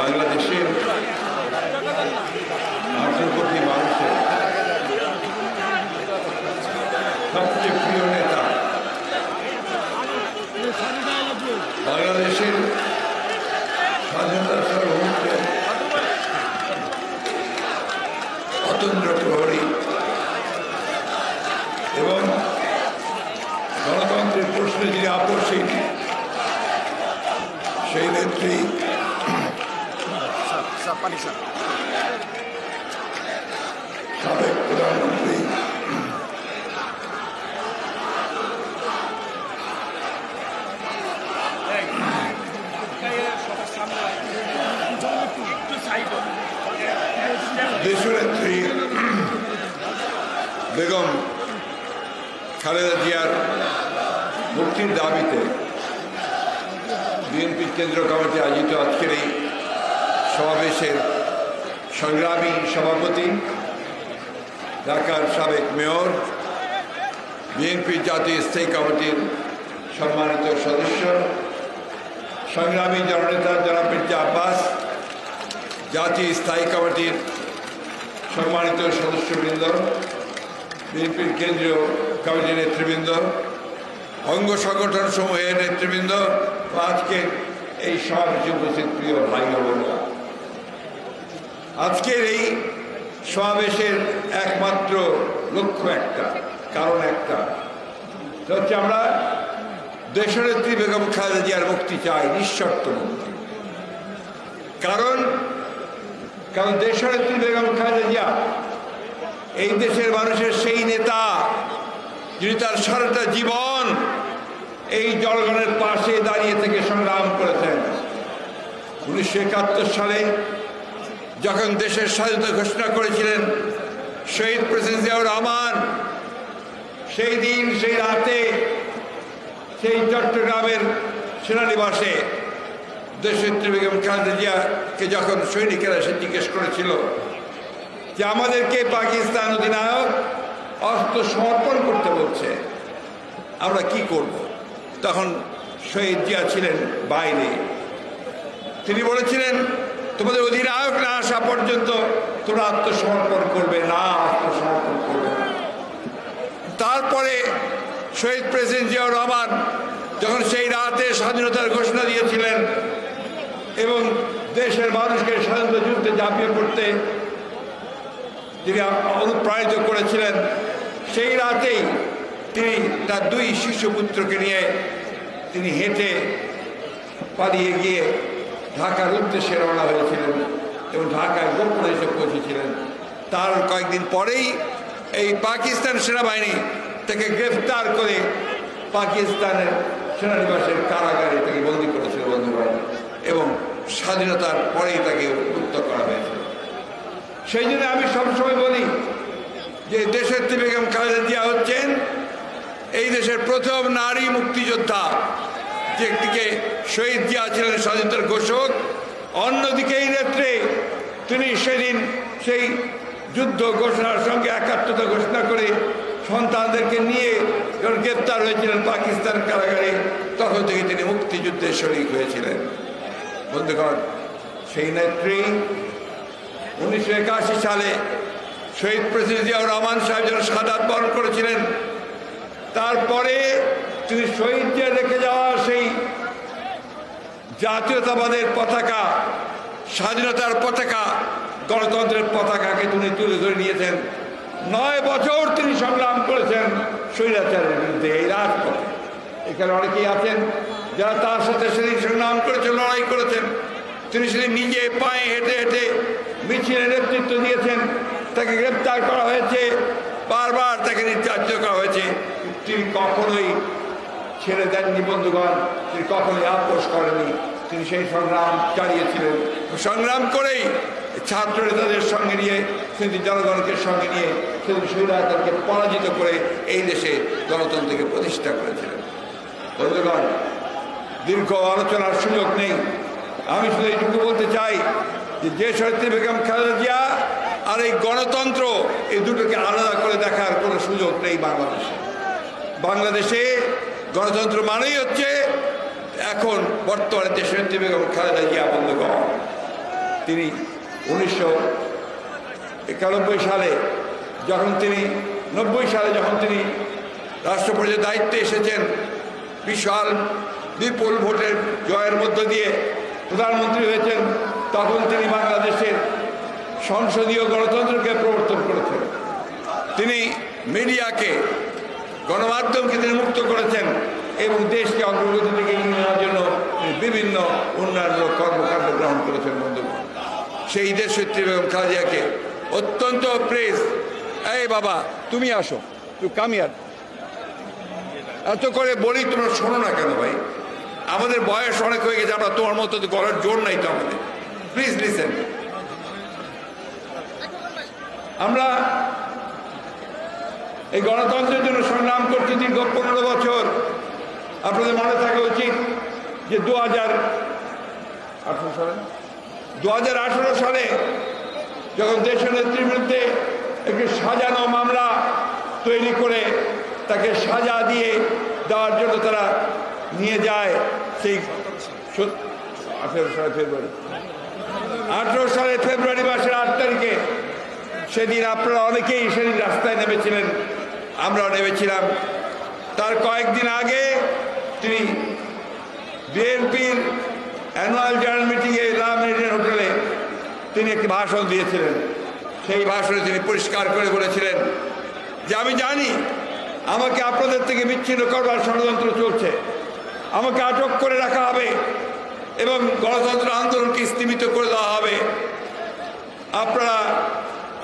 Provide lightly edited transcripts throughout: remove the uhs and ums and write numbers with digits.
বাংলাদেশের 18 কোটি মানুষের সবচেয়ে প্রিয় নেতা, বাংলাদেশের স্বাধীনতা সার্বভৌমত্বের অতন্দ্র প্রহরী এবং গণতন্ত্রের প্রশ্নে যিনি আপসহীন, সেই নেত্রী সাবেক প্রধানমন্ত্রী দেশনেত্রী বেগম খালেদা জিয়ার মুক্তির দাবিতে বিএনপি কেন্দ্রীয় কমিটি আয়োজিত আজকের এই সমাবেশের সংগ্রামী সভাপতি, ঢাকার সাবেক মেয়র, বিএনপি জাতীয় স্থায়ী কমিটির সম্মানিত সদস্য, সংগ্রামী জননেতা জনাব মির্জা আব্বাস, জাতীয় স্থায়ী কমিটির সম্মানিত সদস্যবৃন্দ, বিএনপির কেন্দ্রীয় কমিটির নেতৃবৃন্দ, অঙ্গ সংগঠন সমূহের নেতৃবৃন্দ, আজকে এই সমাবেশে উপস্থিত প্রিয় ভাই বোনেরা, আজকের এই সমাবেশের একমাত্র লক্ষ্য একটা, কারণ একটা, হচ্ছে আমরা দেশনেত্রী বেগম খালেদা জিয়ার মুক্তি চাই, নিঃশর্ত মুক্তি। কারণ দেশনেত্রী বেগম খালেদা জিয়া এই দেশের মানুষের সেই নেতা যিনি তার সারাটা জীবন এই জনগণের পাশে দাঁড়িয়ে থেকে সংগ্রাম করেছেন। 1971 সালে যখন দেশের স্বাধীনতা ঘোষণা করেছিলেন শহীদ প্রেসিডেন্ট জিয়াউর রহমান, সেই দিন সেই রাতে সেই চট্টগ্রামের সেনানিবাসে দেশনেত্রী বেগম খালেদা জিয়াকে যখন সৈনিকেরা এসে জিজ্ঞেস করেছিল যে আমাদেরকে পাকিস্তান অধিনায়ক অস্ত্র সমর্পণ করতে বলছে, আমরা কি করব? তখন শহীদ জিয়া ছিলেন বাইরে, তিনি বলেছিলেন তোমাদের অধিনায়ক না আসা পর্যন্ত তোমরা আত্মসমর্পণ করবে না, আত্মসমর্পণ করবে না। তারপরে শহীদ প্রেসিডেন্ট জিয়াউর রহমান যখন সেই রাতে স্বাধীনতার ঘোষণা দিয়েছিলেন এবং দেশের মানুষকে স্বাধীনতা যুদ্ধে ঝাঁপিয়ে পড়তে যিনি অনুপ্রাণিত করেছিলেন, সেই রাতেই তিনি তার 2 শিশুপুত্রকে নিয়ে তিনি হেঁটে পালিয়ে গিয়ে ঢাকার উদ্দেশ্যে রওনা হয়েছিলেন এবং ঢাকায় গোপনে এসে পৌঁছেছিলেন। তার কয়েকদিন পরেই এই পাকিস্তান সেনাবাহিনী তাকে গ্রেফতার করে পাকিস্তানের সেনানিবাসের কারাগারে তাকে বন্দী করেছিল বন্ধুগণ, এবং স্বাধীনতার পরেই তাকে মুক্ত করা হয়েছিল। সেই জন্য আমি সবসময় বলি যে দেশনেত্রী বেগম খালেদা জিয়া হচ্ছেন এই দেশের প্রথম নারী মুক্তিযোদ্ধা। যে একদিকে শহীদ জিয়া ছিলেন স্বাধীনতার ঘোষক, অন্যদিকে এই নেত্রী তিনি সেদিন সেই যুদ্ধ ঘোষণার সঙ্গে একাত্মতা ঘোষণা করে সন্তানদেরকে নিয়ে যখন গ্রেপ্তার হয়েছিলেন পাকিস্তান কারাগারে, তখন থেকে তিনি মুক্তিযুদ্ধে শরিক হয়েছিলেন। বন্ধুগণ, সেই নেত্রী 1981 সালে শহীদ প্রেসিডেন্ট জিয়াউর রহমান সাহেব যখন শাহাদাত বরণ করেছিলেন, তারপরে তিনি শহীদ জিয়া রেখে যাওয়া সেই জাতীয়তাবাদের পতাকা, স্বাধীনতার পতাকা, গণতন্ত্রের পতাকাকে তিনি তুলে ধরে নিয়েছেন। 9 বছর তিনি সংগ্রাম করেছেন স্বৈরাচারের বিরুদ্ধে এই রাজপথে। এখানে অনেকেই আছেন যারা তার সাথে সেদিন সংগ্রাম করেছেন, লড়াই করেছেন। তিনি সেদিন নিজে পায়ে হেঁটে হেঁটে মিছিলের নেতৃত্ব দিয়েছেন, তাকে গ্রেপ্তার করা হয়েছে, বারবার তাকে নির্যাতিত করা হয়েছে, তিনি কখনোই ছেড়ে দেননি। বন্ধুগণ, তিনি কখনোই আপোষ করেনি, তিনি সেই সংগ্রাম চালিয়েছিলেন। সংগ্রাম করেই ছাত্র নেতাদের সঙ্গে নিয়ে, সেদিন জনগণকে সঙ্গে নিয়ে সেদিন স্বৈরাচারকে পরাজিত করে এই দেশে গণতন্ত্রকে প্রতিষ্ঠা করেছিলেন। বন্ধুগণ, দীর্ঘ আলোচনার সুযোগ নেই, আমি শুধু এইটুকু বলতে চাই যে দেশনেত্রী বেগম খালেদা জিয়া আর এই গণতন্ত্র, এই দুটোকে আলাদা করে দেখার কোনো সুযোগ নেই বাংলাদেশে। বাংলাদেশে গণতন্ত্র মানেই হচ্ছে এখন বর্তমানে দেশনেত্রী বেগম খালেদা জিয়া। বন্ধুগণ, তিনি 1991 সালে যখন তিনি 90 সালে যখন তিনি রাষ্ট্রপতির দায়িত্বে এসেছেন, বিশাল বিপুল ভোটের জয়ের মধ্য দিয়ে প্রধানমন্ত্রী হয়েছেন, তখন তিনি বাংলাদেশের সংসদীয় গণতন্ত্রকে প্রবর্তন করেছেন। তিনি মিডিয়াকে, গণমাধ্যমকে তিনি মুক্ত করেছেন এবং দেশকে অগ্রগতি থেকে এগিয়ে নেওয়ার জন্য বিভিন্ন উন্নয়নমূলক কর্মকাণ্ড গ্রহণ করেছেন। বন্ধুগণ, সেই দেশনেত্রী বেগম খালেদা জিয়াকে অত্যন্ত প্রেস। এই বাবা তুমি আসো, তুই কামিয়ার এত করে বলি, তোমরা শোনো না কেন ভাই? আমাদের বয়স অনেক হয়ে গেছে, আমরা তোমার মতো গলার জোর নাই তো আমাদের। Please listen. আমরা এই গণতন্ত্রের জন্য সংগ্রাম করছি দীর্ঘ 15 বছর। আপনাদের মনে থাকা উচিত যে 2018 সালে যখন দেশের নেত্রীর বিরুদ্ধে একটি সাজানো মামলা তৈরি করে তাকে সাজা দিয়ে দেওয়ার জন্য তারা নিয়ে যায়, সেই 18 সালে ফেব্রুয়ারি মাসের 8 তারিখে, সেদিন আপনারা অনেকেই সেদিন রাস্তায় নেমেছিলেন, আমরাও নেমেছিলাম। তার কয়েকদিন আগে তিনি বিএনপির অ্যানুয়াল জেনারেল মিটিংয়ে মেরিডিয়ান হোটেলে তিনি একটি ভাষণ দিয়েছিলেন। সেই ভাষণে তিনি পরিষ্কার করে বলেছিলেন যে আমি জানি আমাকে আপনাদের থেকে বিচ্ছিন্ন করবার ষড়যন্ত্র চলছে, আমাকে আটক করে রাখা হবে এবং গণতন্ত্র আন্দোলনকে স্তীমিত করে দেওয়া হবে। আপনারা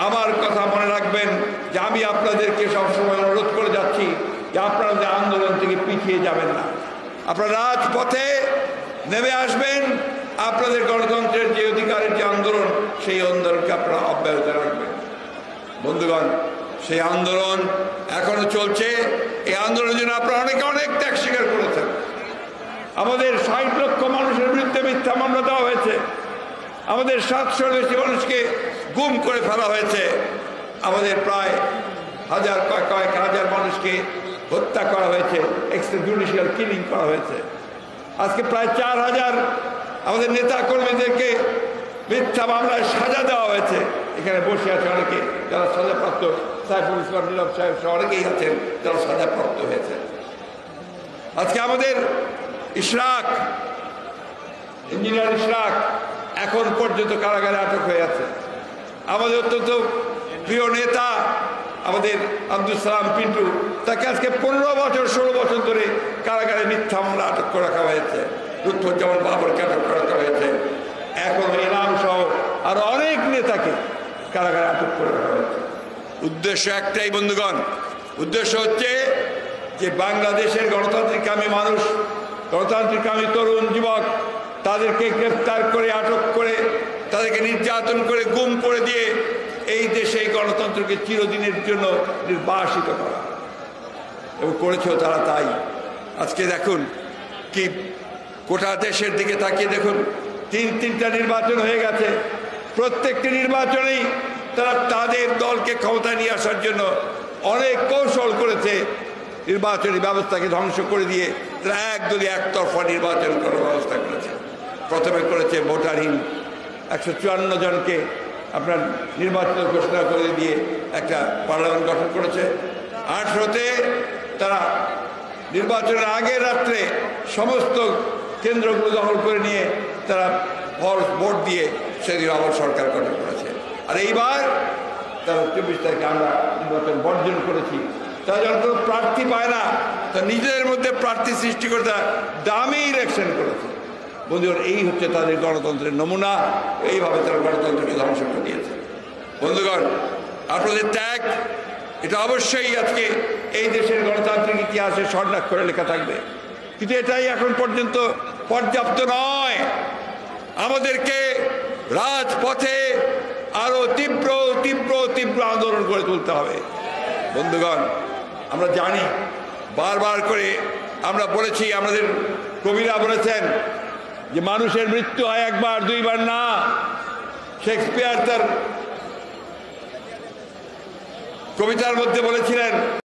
আমার কথা মনে রাখবেন যে আমি আপনাদেরকে সবসময় অনুরোধ করে যাচ্ছি যে আপনারা যে আন্দোলন থেকে পিছিয়ে যাবেন না, আপনারা রাজপথে নেমে আসবেন, আপনাদের গণতন্ত্রের যে অধিকারের যে আন্দোলন, সেই আন্দোলনকে আপনারা অব্যাহত রাখবেন। বন্ধুগণ, সেই আন্দোলন এখনো চলছে। এই আন্দোলনের জন্য আপনারা অনেকে অনেক ত্যাগ স্বীকার করেছেন। আমাদের 60 লক্ষ মানুষের বিরুদ্ধে মিথ্যা মামলা দেওয়া হয়েছে, আমাদের 700-র বেশি মানুষকে গুম করে ফেলা হয়েছে, আমাদের প্রায় কয়েক হাজার মানুষকে হত্যা করা হয়েছে, এক্সট্রা জুডিশিয়াল কিলিং করা হয়েছে। আজকে প্রায় 4000 আমাদের নেতা কর্মীদেরকে মিথ্যা মামলায় সাজা দেওয়া হয়েছে। এখানে বসে আছে অনেকে যারা সাজাপ্রাপ্ত, সাইফুল ইসলাম নীরব সাহেব সহ অনেকেই আছেন যারা সাজাপ্রাপ্ত হয়েছে। আজকে আমাদের ইশরাক, ইঞ্জিনিয়ার ইশরাক এখন পর্যন্ত কারাগারে আটক হয়ে আছে। আমাদের অত্যন্ত প্রিয় নেতা আমাদের আব্দুল সালাম পিন্টু, তাকে আজকে 15 বছর 16 বছর ধরে কারাগারে মিথ্যা মামলা আটক করে রাখা হয়েছে। লুৎফুজ্জামান বাবরকে আটক করে রাখা হয়েছে। এখন এনাম সহ আরো অনেক নেতাকে কারাগারে আটক করে রাখা হয়েছে। উদ্দেশ্য একটাই বন্ধুগণ, উদ্দেশ্য হচ্ছে যে বাংলাদেশের গণতান্ত্রিককামী মানুষ, গণতান্ত্রিককামী তরুণ যুবক, তাদেরকে গ্রেফতার করে আটক করে তাদেরকে নির্যাতন করে গুম করে দিয়ে এই দেশে গণতন্ত্রকে চিরদিনের জন্য নির্বাসিত করা, এবং করেছেও তারা তাই। আজকে দেখুন কি গোটা দেশের দিকে তাকিয়ে দেখুন, 3টা নির্বাচন হয়ে গেছে। প্রত্যেকটি নির্বাচনেই তারা তাদের দলকে ক্ষমতা নিয়ে আসার জন্য অনেক কৌশল করেছে। নির্বাচনী ব্যবস্থাকে ধ্বংস করে দিয়ে তারা একদলীয় একতরফা নির্বাচন করার ব্যবস্থা করেছে। প্রথমে করেছে ভোটারহীন 154 জনকে আপনার নির্বাচিত ঘোষণা করে দিয়ে একটা পার্লামেন্ট গঠন করেছে। 18তে তারা নির্বাচনের আগের রাত্রে সমস্ত কেন্দ্রগুলো দখল করে নিয়ে তারা ভোট দিয়ে সেদিন আবার সরকার গঠন করেছে। আর এইবার তারা 24 তারিখে আমরা নির্বাচন বর্জন করেছি। তারা যখন কোনো প্রার্থী পায় না, তা নিজেদের মধ্যে প্রার্থী সৃষ্টি করে তারা দামি ইলেকশন করেছে। বন্ধুগণ, এই হচ্ছে তাদের গণতন্ত্রের নমুনা। এইভাবে তারা গণতন্ত্রকে ধ্বংস করে দিয়েছে। বন্ধুগণ, আপনাদের ত্যাগ এটা অবশ্যই আজকে এই দেশের গণতান্ত্রিক ইতিহাসে স্বর্ণাক্ষরে লেখা থাকবে, কিন্তু এটাই এখন পর্যন্ত পর্যাপ্ত নয়। আমাদেরকে রাজপথে আরো তীব্র তীব্র তীব্র আন্দোলন করে তুলতে হবে। বন্ধুগণ, আমরা জানি, বারবার করে আমরা বলেছি, আমাদের কবিরা বলেছেন যে মানুষের মৃত্যু হয় একবার, দুইবার না। শেক্সপিয়ার তার কবিতার মধ্যে বলেছিলেন